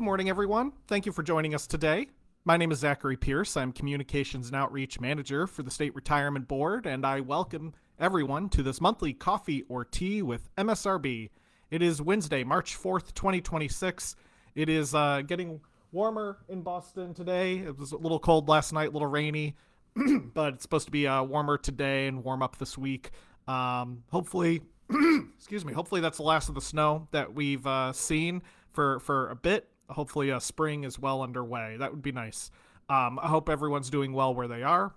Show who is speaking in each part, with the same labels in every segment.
Speaker 1: morning, everyone. Thank you for joining us today. My name is Zachary Pierce. I'm Communications and Outreach Manager for the State Retirement Board, and I welcome everyone to this monthly coffee or tea with MSRB. It is Wednesday, March 4th, 2026. It is getting warmer in Boston today. It was a little cold last night, a little rainy, but it's supposed to be warmer today and warm up this week. Hopefully, hopefully that's the last of the snow that we've seen for a bit. Hopefully spring is well underway. That would be nice. I hope everyone's doing well where they are.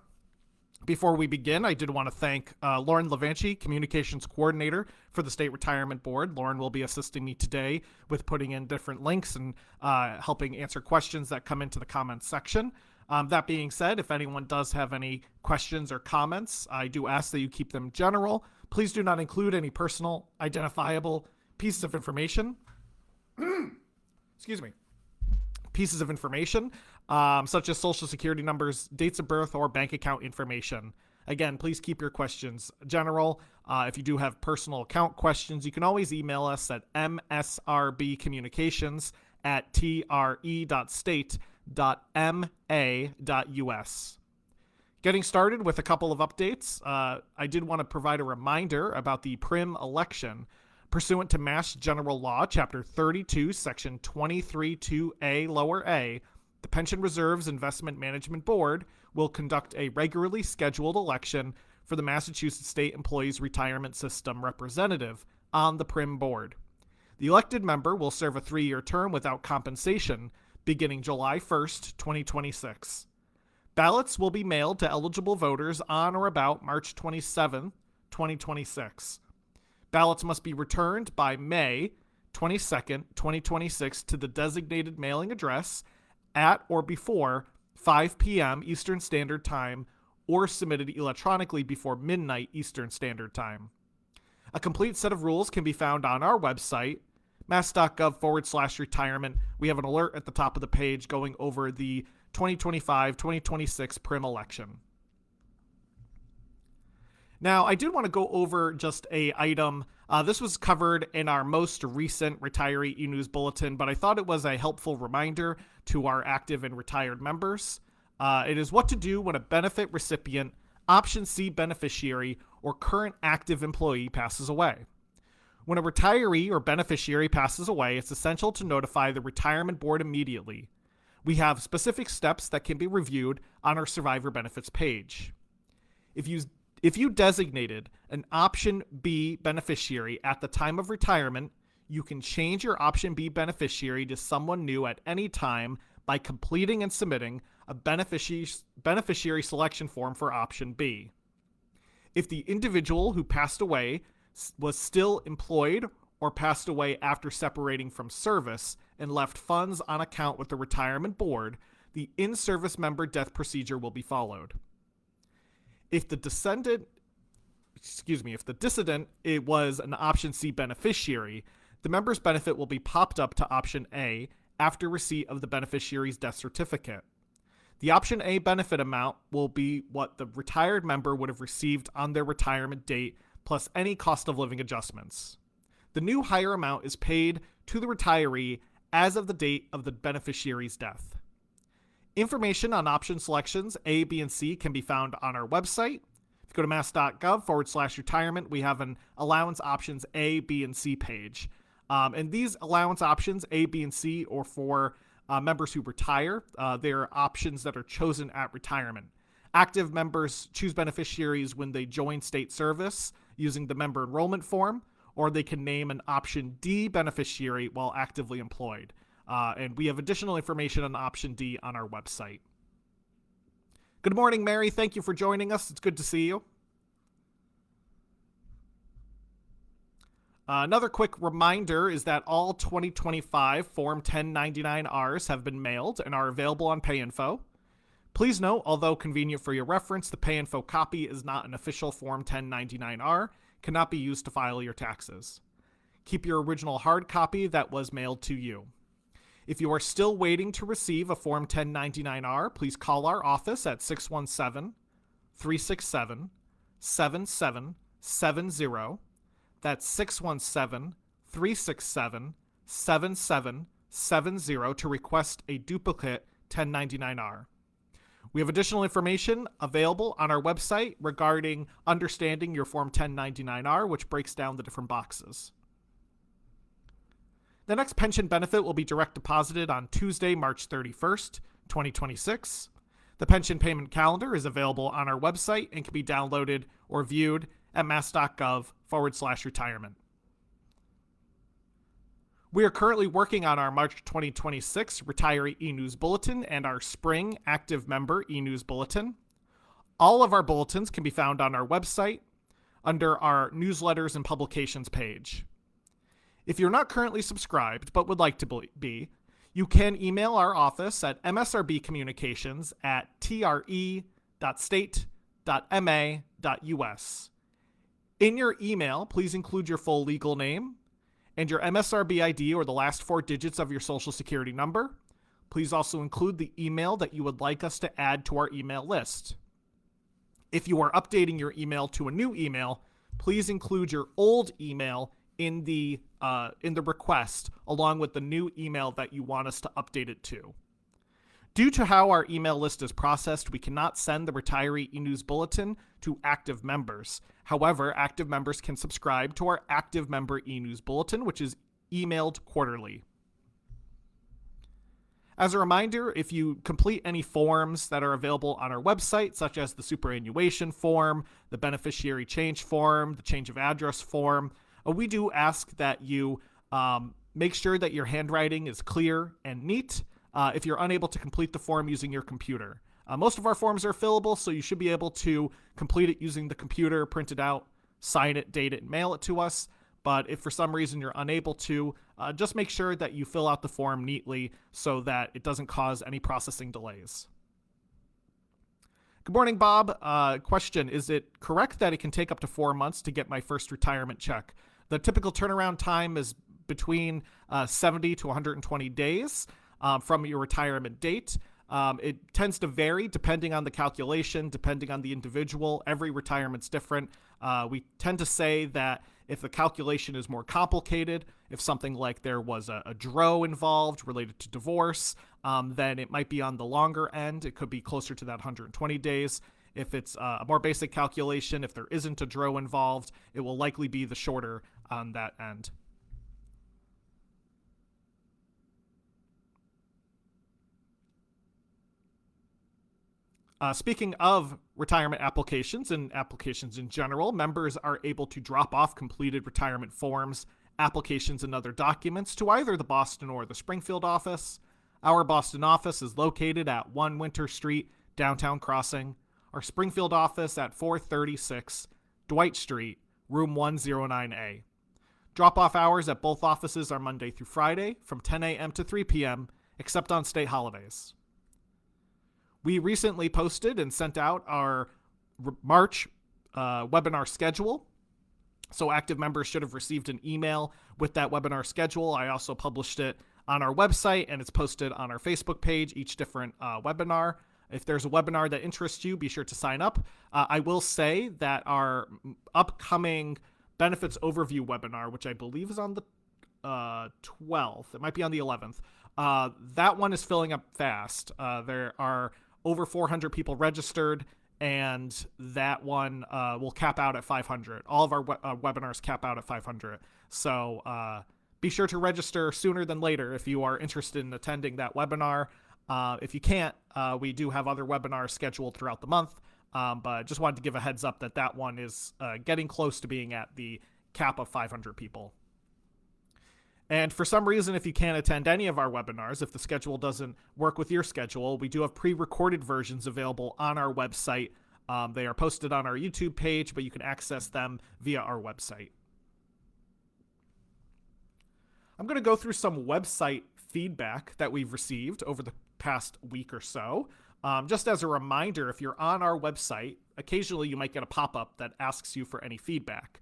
Speaker 1: Before we begin, I did want to thank Lauren Levanchi, Communications Coordinator for the State Retirement Board. Lauren will be assisting me today with putting in different links and helping answer questions that come into the comments section. That being said, if anyone does have any questions or comments, I do ask that you keep them general. Please do not include any personal, identifiable pieces of information. Pieces of information, such as social security numbers, dates of birth, or bank account information. Again, please keep your questions general. If you do have personal account questions, you can always email us at msrb.communications@tre.state.ma.us. Getting started with a couple of updates, I did want to provide a reminder about the PRIM election. Pursuant to Mass General Law, Chapter 32, Section 23(2)(a), lower a, the Pension Reserves Investment Management Board will conduct a regularly scheduled election for the Massachusetts State Employees Retirement System representative on the PRIM board. The elected member will serve a 3-year term without compensation beginning July 1st, 2026. Ballots will be mailed to eligible voters on or about March 27, 2026. Ballots must be returned by May 22nd, 2026 to the designated mailing address at or before 5 p.m. Eastern Standard Time or submitted electronically before midnight Eastern Standard Time. A complete set of rules can be found on our website, mass.gov/retirement. We have an alert at the top of the page going over the 2025-2026 PRIM election. Now, I did want to go over just a item. This was covered in our most recent Retiree e-News Bulletin, but I thought it was a helpful reminder to our active and retired members. It is what to do when a benefit recipient, Option C beneficiary, or current active employee passes away. When a retiree or beneficiary passes away, it's essential to notify the Retirement Board immediately. We have specific steps that can be reviewed on our Survivor Benefits page. If you designated an Option B beneficiary at the time of retirement, you can change your Option B beneficiary to someone new at any time by completing and submitting a beneficiary selection form for Option B. If the individual who passed away was still employed or passed away after separating from service and left funds on account with the Retirement Board, the in-service member death procedure will be followed. If the dissident it was an Option C beneficiary, the member's benefit will be popped up to Option A after receipt of the beneficiary's death certificate. The Option A benefit amount will be what the retired member would have received on their retirement date, plus any cost of living adjustments. The new higher amount is paid to the retiree as of the date of the beneficiary's death. Information on option selections A, B, and C can be found on our website. If you go to mass.gov/retirement, we have an allowance options A, B, and C page. And these allowance options A, B, and C are for members who retire. They're options that are chosen at retirement. Active members choose beneficiaries when they join state service using the member enrollment form, or they can name an Option D beneficiary while actively employed. And we have additional information on Option D on our website. Good morning, Mary. Thank you for joining us. It's good to see you. Another quick reminder is that all 2025 Form 1099-Rs have been mailed and are available on PayInfo. Please note, although convenient for your reference, the PayInfo copy is not an official Form 1099-R, cannot be used to file your taxes. Keep your original hard copy that was mailed to you. If you are still waiting to receive a Form 1099-R, please call our office at 617-367-7770. That's 617-367-7770 to request a duplicate 1099-R. We have additional information available on our website regarding understanding your Form 1099-R, which breaks down the different boxes. The next pension benefit will be direct deposited on Tuesday, March 31st, 2026. The pension payment calendar is available on our website and can be downloaded or viewed at mass.gov/retirement. We are currently working on our March 2026 Retiree e-News Bulletin and our Spring Active Member e-News Bulletin. All of our bulletins can be found on our website under our Newsletters and Publications page. If you're not currently subscribed but would like to be, you can email our office at msrbcommunications@tre.state.ma.us. In your email, please include your full legal name and your MSRB ID or the last 4 digits of your Social Security number. Please also include the email that you would like us to add to our email list. If you are updating your email to a new email, please include your old email in the request along with the new email that you want us to update it to. Due to how our email list is processed, we cannot send the Retiree e-News Bulletin to active members. However, active members can subscribe to our Active Member e-News Bulletin, which is emailed quarterly. As a reminder, if you complete any forms that are available on our website, such as the superannuation form, the beneficiary change form, the change of address form, we do ask that you make sure that your handwriting is clear and neat if you're unable to complete the form using your computer. Most of our forms are fillable, so you should be able to complete it using the computer, print it out, sign it, date it, and mail it to us. But if for some reason you're unable to, just make sure that you fill out the form neatly so that it doesn't cause any processing delays. Good morning, Bob. Question, is it correct that it can take up to 4 months to get my first retirement check? The typical turnaround time is between 70 to 120 days from your retirement date. It tends to vary depending on the calculation, depending on the individual. Every retirement's different. We tend to say that if the calculation is more complicated, if something like there was a DRO involved related to divorce, then it might be on the longer end. It could be closer to that 120 days. If it's a more basic calculation, if there isn't a DRO involved, it will likely be the shorter on that end. Speaking of retirement applications and applications in general, members are able to drop off completed retirement forms, applications, and other documents to either the Boston or the Springfield office. Our Boston office is located at 1 Winter Street, Downtown Crossing. Our Springfield office at 436 Dwight Street, room 109A. Drop-off hours at both offices are Monday through Friday from 10 a.m. to 3 p.m., except on state holidays. We recently posted and sent out our March webinar schedule. So active members should have received an email with that webinar schedule. I also published it on our website and it's posted on our Facebook page, each different webinar. If there's a webinar that interests you, be sure to sign up. I will say that our upcoming benefits overview webinar, which I believe is on the 12th, it might be on the 11th, that one is filling up fast. There are over 400 people registered, and that one will cap out at 500. All of our webinars cap out at 500. So be sure to register sooner than later if you are interested in attending that webinar. If you can't, we do have other webinars scheduled throughout the month, but just wanted to give a heads up that that one is getting close to being at the cap of 500 people. And for some reason, if you can't attend any of our webinars, if the schedule doesn't work with your schedule, we do have pre-recorded versions available on our website. They are posted on our YouTube page, but you can access them via our website. I'm going to go through some website feedback that we've received over the past week or so. Just as a reminder, if you're on our website, occasionally you might get a pop-up that asks you for any feedback.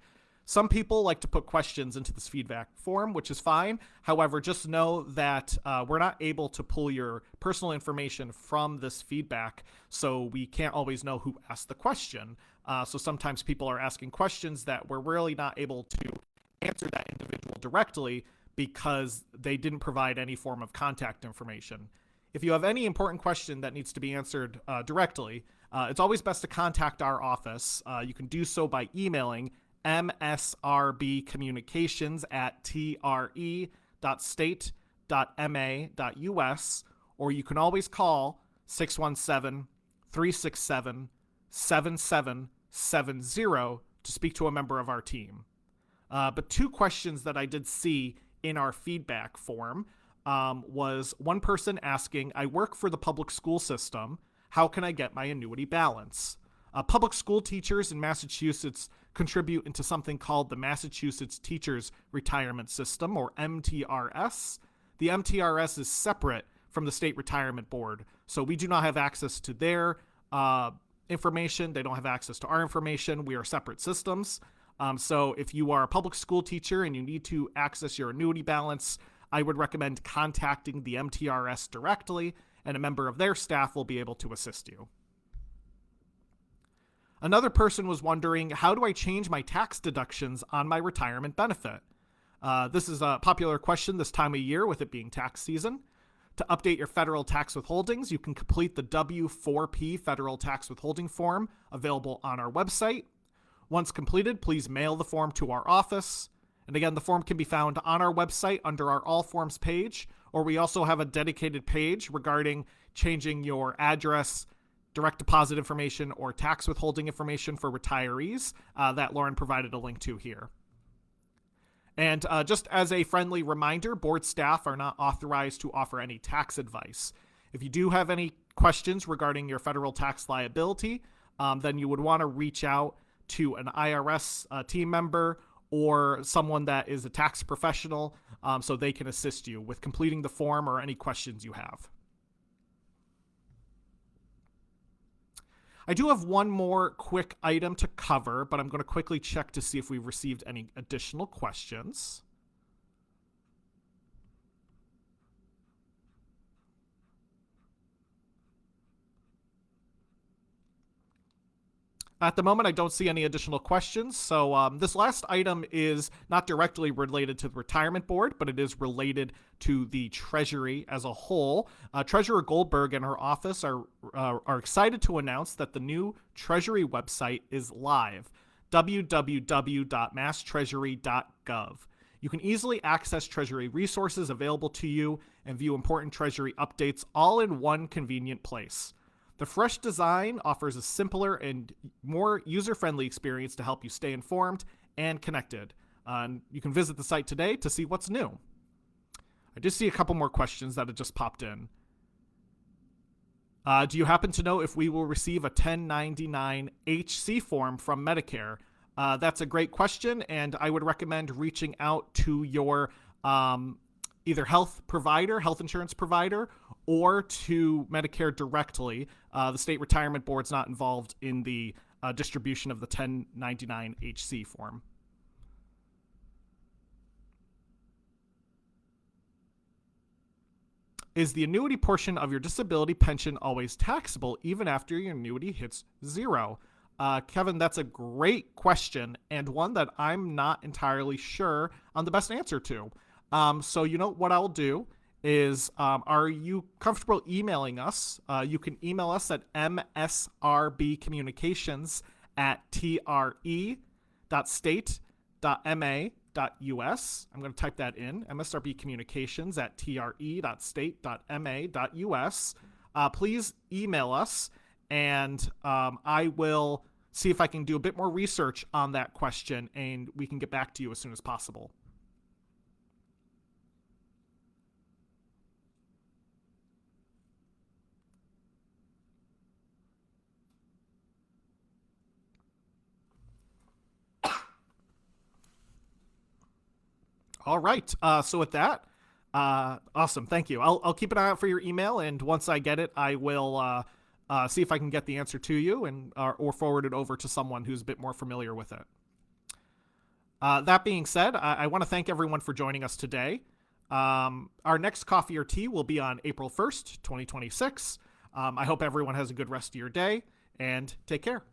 Speaker 1: Some people like to put questions into this feedback form, which is fine. However, just know that we're not able to pull your personal information from this feedback, so we can't always know who asked the question. So sometimes people are asking questions that we're really not able to answer that individual directly because they didn't provide any form of contact information. If you have any important question that needs to be answered directly, it's always best to contact our office. You can do so by emailing msrbcommunications@tre.state.ma.us, or you can always call 617-367-7770 to speak to a member of our team. But two questions that I did see in our feedback form was one person asking, I work for the public school system. How can I get my annuity balance? Public school teachers in Massachusetts contribute into something called the Massachusetts Teachers Retirement System, or MTRS. The MTRS is separate from the State Retirement Board, so we do not have access to their information. They don't have access to our information. We are separate systems. So if you are a public school teacher and you need to access your annuity balance, I would recommend contacting the MTRS directly, and a member of their staff will be able to assist you. Another person was wondering, how do I change my tax deductions on my retirement benefit? This is a popular question this time of year with it being tax season. To update your federal tax withholdings, you can complete the W-4P Federal Tax Withholding form available on our website. Once completed, please mail the form to our office. And again, the form can be found on our website under our All Forms page, or we also have a dedicated page regarding changing your address, direct deposit information, or tax withholding information for retirees that Lauren provided a link to here. And just as a friendly reminder, board staff are not authorized to offer any tax advice. If you do have any questions regarding your federal tax liability, then you would want to reach out to an IRS team member or someone that is a tax professional so they can assist you with completing the form or any questions you have. I do have one more quick item to cover, but I'm going to quickly check to see if we've received any additional questions. At the moment, I don't see any additional questions, so this last item is not directly related to the retirement board, but it is related to the Treasury as a whole. Treasurer Goldberg and her office are excited to announce that the new Treasury website is live, www.masstreasury.gov. You can easily access Treasury resources available to you and view important Treasury updates all in one convenient place. The fresh design offers a simpler and more user-friendly experience to help you stay informed and connected. You can visit the site today to see what's new. I did see a couple more questions that have just popped in. Do you happen to know if we will receive a 1099 HC form from Medicare? That's a great question, and I would recommend reaching out to your either health insurance provider, or to Medicare directly. The State Retirement Board's not involved in the distribution of the 1099 HC form. Is the annuity portion of your disability pension always taxable even after your annuity hits zero? Kevin, that's a great question, and one that I'm not entirely sure on the best answer to. So you know what I'll do is, are you comfortable emailing us? You can email us at msrbcommunications@tre.state.ma.us. I'm going to type that in, msrbcommunications@tre.state.ma.us. Please email us, and I will see if I can do a bit more research on that question, and we can get back to you as soon as possible. All right. So with that, awesome. Thank you. I'll keep an eye out for your email, and once I get it, I will see if I can get the answer to you and or forward it over to someone who's a bit more familiar with it. That being said, I want to thank everyone for joining us today. Our next coffee or tea will be on April 1st, 2026. I hope everyone has a good rest of your day, and take care.